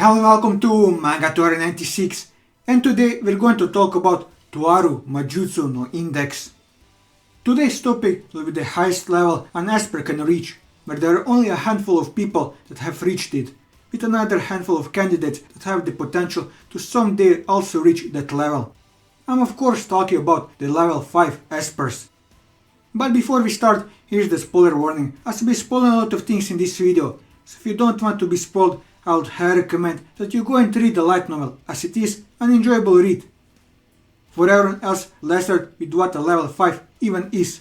Hello and welcome to Manga 96, and today we're going to talk about Toaru Majutsu no Indeks. Today's topic will be the highest level an Esper can reach, where there are only a handful of people that have reached it, with another handful of candidates that have the potential to someday also reach that level. I'm of course talking about the level 5 Espers. But before we start, here's the spoiler warning, as I'll be spoiling a lot of things in this video, so if you don't want to be spoiled, I would highly recommend that you go and read the light novel, as it is an enjoyable read. For everyone else, let's start with what a level 5 even is.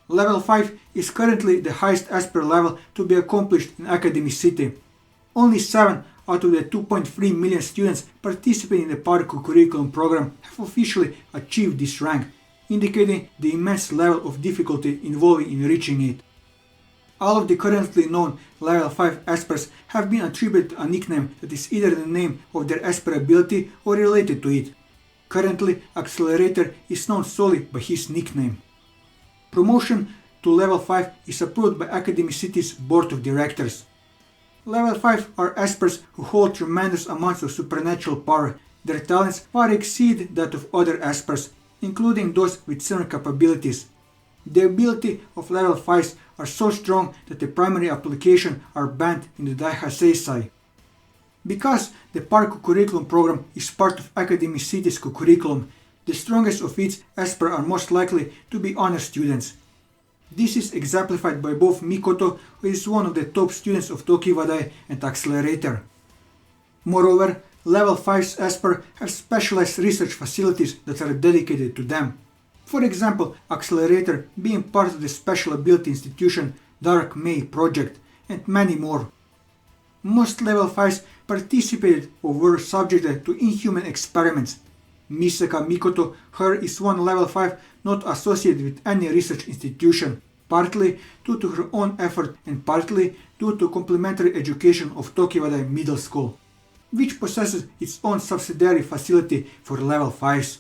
Level 5 is currently the highest Esper level to be accomplished in Academy City. Only 7 out of the 2.3 million students participating in the Parkour curriculum program have officially achieved this rank, indicating the immense level of difficulty involving in reaching it. All of the currently known level 5 Espers have been attributed a nickname that is either the name of their Esper ability or related to it. Currently, Accelerator is known solely by his nickname. Promotion to level 5 is approved by Academy City's board of directors. Level 5 are Espers who hold tremendous amounts of supernatural power. Their talents far exceed that of other Espers, including those with similar capabilities. The ability of level 5s are so strong that the primary application are banned in the Daiha Seisai. Because the Parkour curriculum program is part of Academy City's curriculum, the strongest of its Esper are most likely to be honor students. This is exemplified by both Mikoto, who is one of the top students of Tokiwadai, and Accelerator. Moreover, level 5's Esper have specialized research facilities that are dedicated to them. For example, Accelerator being part of the special ability institution Dark May project, and many more. Most level 5s participated or were subjected to inhuman experiments. Misaka Mikoto, her is one level 5 not associated with any research institution, partly due to her own effort and partly due to complementary education of Tokiwadai Middle School, which possesses its own subsidiary facility for level 5s.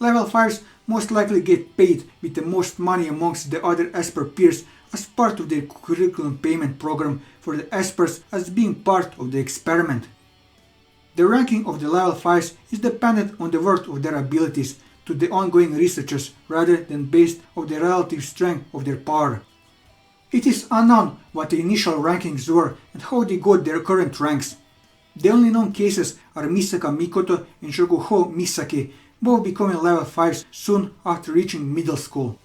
Level 5s most likely get paid with the most money amongst the other Esper peers as part of their curriculum payment program for the Espers as being part of the experiment. The ranking of the level 5s is dependent on the worth of their abilities to the ongoing researchers rather than based on the relative strength of their power. It is unknown what the initial rankings were and how they got their current ranks. The only known cases are Misaka Mikoto and Shokuho Misaki, both becoming level 5s soon after reaching middle school.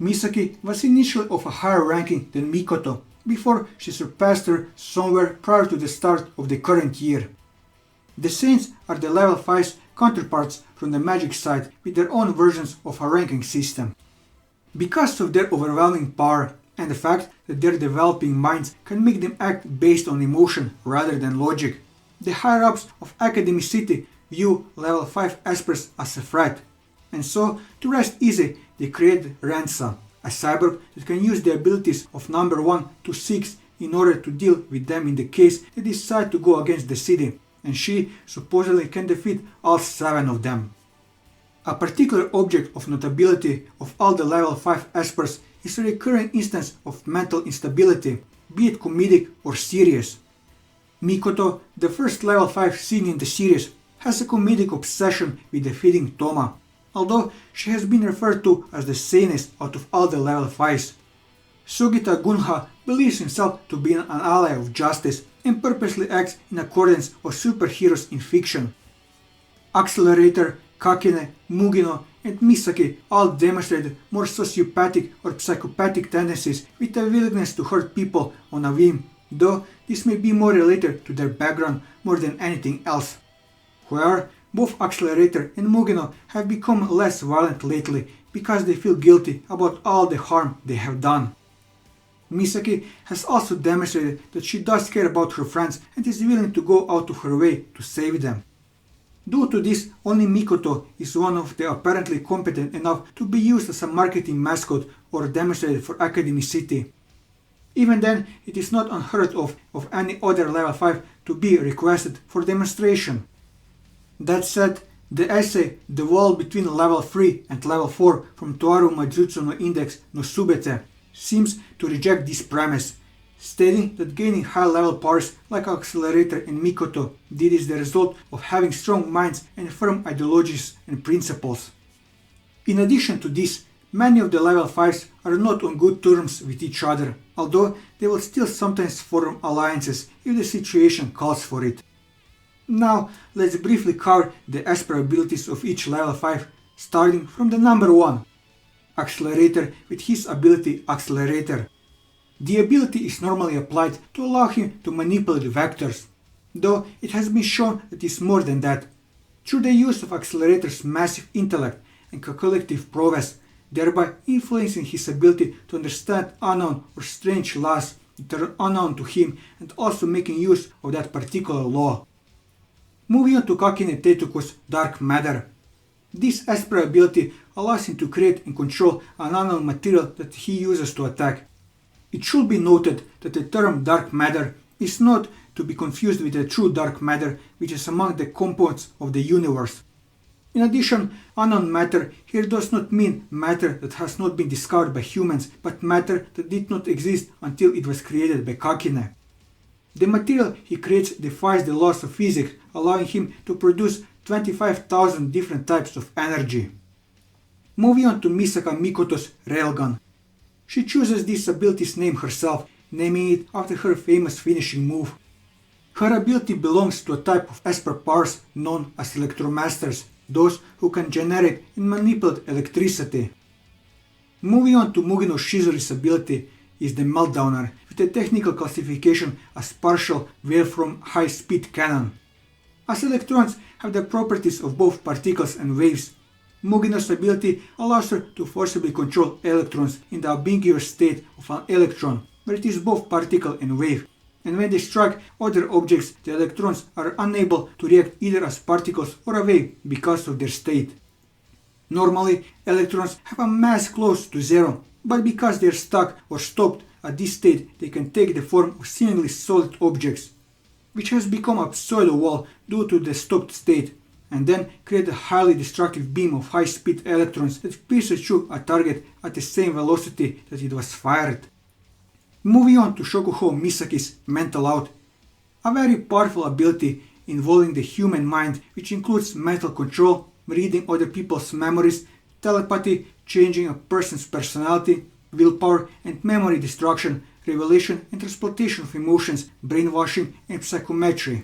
Misaki was initially of a higher ranking than Mikoto, before she surpassed her somewhere prior to the start of the current year. The Saints are the level 5's counterparts from the magic side with their own versions of a ranking system. Because of their overwhelming power and the fact that their developing minds can make them act based on emotion rather than logic, the higher-ups of Academy City view level 5 Espers as a threat, and so, to rest easy, they create Rensa, a cyborg that can use the abilities of number 1 to 6 in order to deal with them in the case they decide to go against the city, and she supposedly can defeat all 7 of them. A particular object of notability of all the level 5 Espers is a recurring instance of mental instability, be it comedic or serious. Mikoto, the first level 5 seen in the series, has a comedic obsession with defeating Toma, although she has been referred to as the sanest out of all the level 5s. Sugita Gunha believes himself to be an ally of justice and purposely acts in accordance with superheroes in fiction. Accelerator, Kakina, Mugino, and Misaki all demonstrated more sociopathic or psychopathic tendencies with a willingness to hurt people on a whim, though this may be more related to their background more than anything else. However, both Accelerator and Mugino have become less violent lately because they feel guilty about all the harm they have done. Misaki has also demonstrated that she does care about her friends and is willing to go out of her way to save them. Due to this, only Mikoto is one of the apparently competent enough to be used as a marketing mascot or demonstrated for Academy City. Even then, it is not unheard of any other level 5 to be requested for demonstration. That said, the essay The Wall Between Level 3 and Level 4 from Toaru Majutsu no Indeks no Subete seems to reject this premise, stating that gaining high-level powers like Accelerator and Mikoto did is the result of having strong minds and firm ideologies and principles. In addition to this, many of the level 5s are not on good terms with each other, although they will still sometimes form alliances if the situation calls for it. Now, let's briefly cover the Esper abilities of each level 5, starting from the number 1, Accelerator with his ability Accelerator. The ability is normally applied to allow him to manipulate vectors, though it has been shown that it is more than that. Through the use of Accelerator's massive intellect and calculative prowess, thereby influencing his ability to understand unknown or strange laws that are unknown to him and also making use of that particular law. Moving on to Kakina Tetoku's Dark Matter. This Esper ability allows him to create and control an unknown material that he uses to attack. It should be noted that the term Dark Matter is not to be confused with the true Dark Matter, which is among the components of the universe. In addition, unknown matter here does not mean matter that has not been discovered by humans, but matter that did not exist until it was created by Kakina. The material he creates defies the laws of physics, allowing him to produce 25,000 different types of energy. Moving on to Misaka Mikoto's Railgun. She chooses this ability's name herself, naming it after her famous finishing move. Her ability belongs to a type of Esper powers known as Electromasters, those who can generate and manipulate electricity. Moving on to Mugino Shizori's ability is the Meltdowner, with a technical classification as partial wavefront high-speed cannon. As electrons have the properties of both particles and waves, Mugino's ability allows her to forcibly control electrons in the ambiguous state of an electron, where it is both particle and wave, and when they strike other objects, the electrons are unable to react either as particles or a wave because of their state. Normally, electrons have a mass close to zero, but because they are stuck or stopped at this state, they can take the form of seemingly solid objects, which has become a pseudo-wall due to the stopped state, and then create a highly destructive beam of high-speed electrons that pierces through a target at the same velocity that it was fired. Moving on to Shokuho Misaki's Mental Out, a very powerful ability involving the human mind, which includes mental control, reading other people's memories, telepathy, changing a person's personality, willpower and memory destruction, revelation and transportation of emotions, brainwashing and psychometry.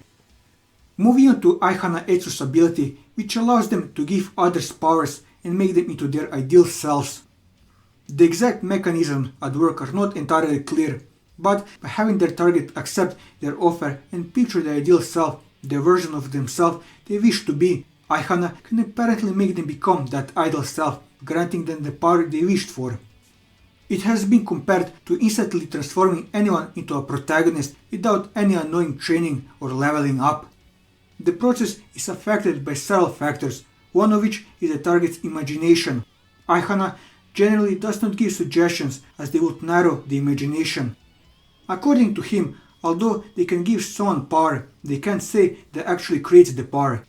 Moving on to Ihana Ethos' ability, which allows them to give others powers and make them into their ideal selves. The exact mechanisms at work are not entirely clear, but by having their target accept their offer and picture the ideal self, the version of themselves they wish to be, Ihana can apparently make them become that ideal self, granting them the power they wished for. It has been compared to instantly transforming anyone into a protagonist without any annoying training or leveling up. The process is affected by several factors, one of which is the target's imagination. Ihana generally does not give suggestions as they would narrow the imagination. According to him, although they can give someone power, they can't say that actually creates the power.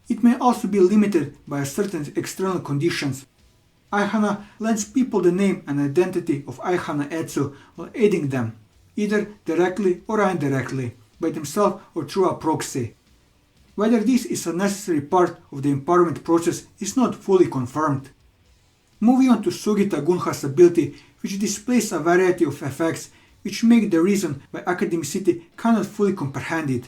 It may also be limited by certain external conditions. Ihana lends people the name and identity of Ihana Etsu while aiding them, either directly or indirectly, by themselves or through a proxy. Whether this is a necessary part of the empowerment process is not fully confirmed. Moving on to Sugita Gunha's ability, which displays a variety of effects which make the reason why academicity cannot fully comprehend it.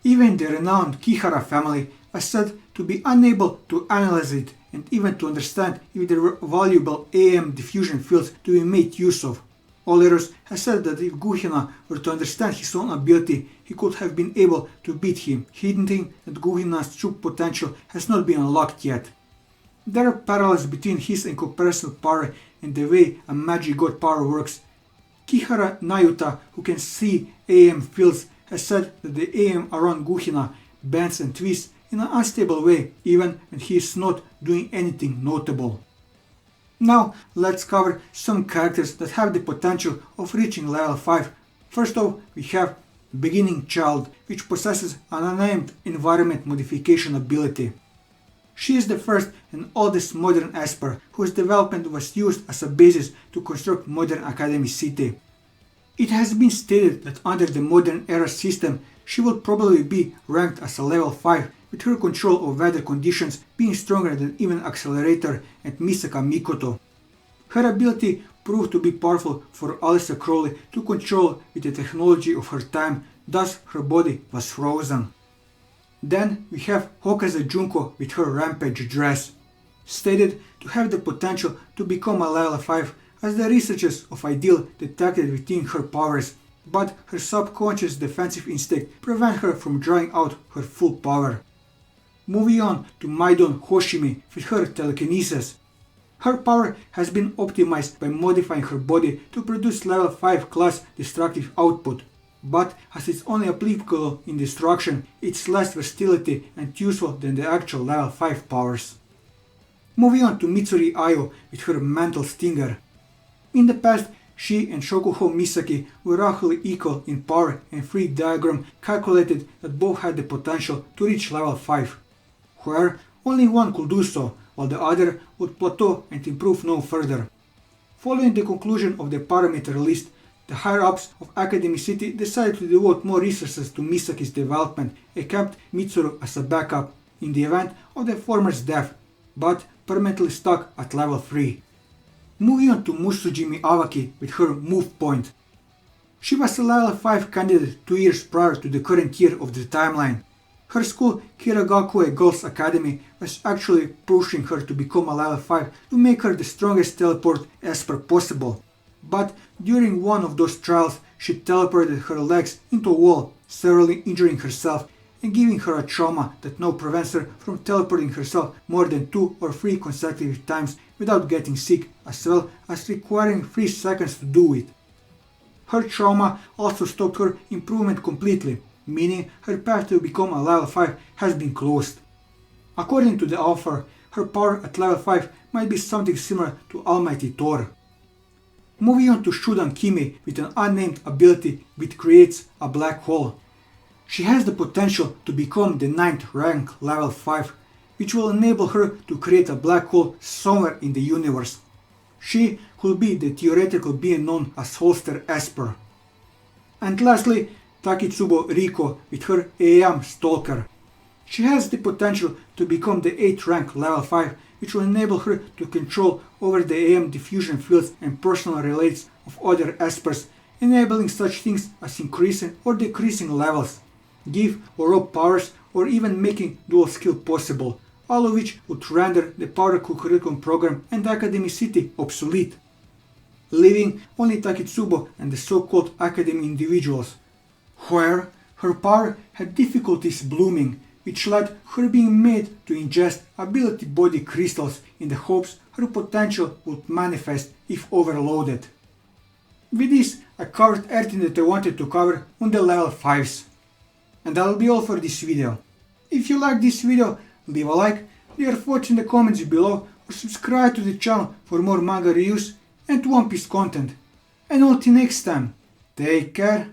Even the renowned Kihara family are said to be unable to analyze it and even to understand if there were valuable AM diffusion fields to be made use of. Oleros has said that if Guhina were to understand his own ability, he could have been able to beat him, hinting that Guhina's true potential has not been unlocked yet. There are parallels between his incomprehensible power and the way a magic god power works. Kihara Nayuta, who can see AM fields, has said that the AM around Guhina bends and twists in an unstable way, even when he is not doing anything notable. Now let's cover some characters that have the potential of reaching level 5. First off, we have Beginning Child, which possesses an unnamed environment modification ability. She is the first and oldest modern Esper, whose development was used as a basis to construct modern Academy City. It has been stated that under the modern era system, she will probably be ranked as a level 5, with her control of weather conditions being stronger than even Accelerator and Misaka Mikoto. Her ability proved to be powerful for Alyssa Crowley to control with the technology of her time, thus her body was frozen. Then we have Hokaze Junko with her Rampage dress, stated to have the potential to become a level 5 as the researchers of Ideal detected within her powers, but her subconscious defensive instinct prevent her from drawing out her full power. Moving on to Maidon Hoshimi with her telekinesis. Her power has been optimized by modifying her body to produce level 5 class destructive output, but as it's only applicable in destruction, it's less versatility and useful than the actual level 5 powers. Moving on to Mitsuri Ayo with her mental stinger. In the past, she and Shokuho Misaki were roughly equal in power, and free diagram calculated that both had the potential to reach level 5, where only one could do so, while the other would plateau and improve no further. Following the conclusion of the parameter list, the higher-ups of Academy City decided to devote more resources to Misaki's development and kept Mitsuru as a backup in the event of the former's death, but permanently stuck at level 3. Moving on to Musujimi Awaki with her move point. She was a level 5 candidate 2 years prior to the current year of the timeline. Her school, Kiragakue Girls Academy, was actually pushing her to become a level 5 to make her the strongest teleport esper possible. But during one of those trials, she teleported her legs into a wall, severely injuring herself and giving her a trauma that now prevents her from teleporting herself more than 2 or 3 consecutive times without getting sick, as well as requiring 3 seconds to do it. Her trauma also stopped her improvement completely, meaning her path to become a level 5 has been closed. According to the author, her power at level 5 might be something similar to Almighty Thor. Moving on to Shudan Kimi with an unnamed ability which creates a black hole. She has the potential to become the 9th rank level 5, which will enable her to create a black hole somewhere in the universe. She could be the theoretical being known as Holster Esper. And lastly, Takitsubo Riko with her AM Stalker. She has the potential to become the 8th rank level 5, which will enable her to control over the AM diffusion fields and personal relates of other Espers, enabling such things as increasing or decreasing levels, give or rob powers, or even making dual skill possible, all of which would render the Power Curriculum program and Academy City obsolete, leaving only Takitsubo and the so-called Academy individuals, where her power had difficulties blooming, which led her being made to ingest ability body crystals in the hopes her potential would manifest if overloaded. With this, I covered everything that I wanted to cover on the level 5s. And that'll be all for this video. If you like this video, leave a like, leave your thoughts in the comments below, or subscribe to the channel for more manga reviews and One Piece content. And until next time, take care.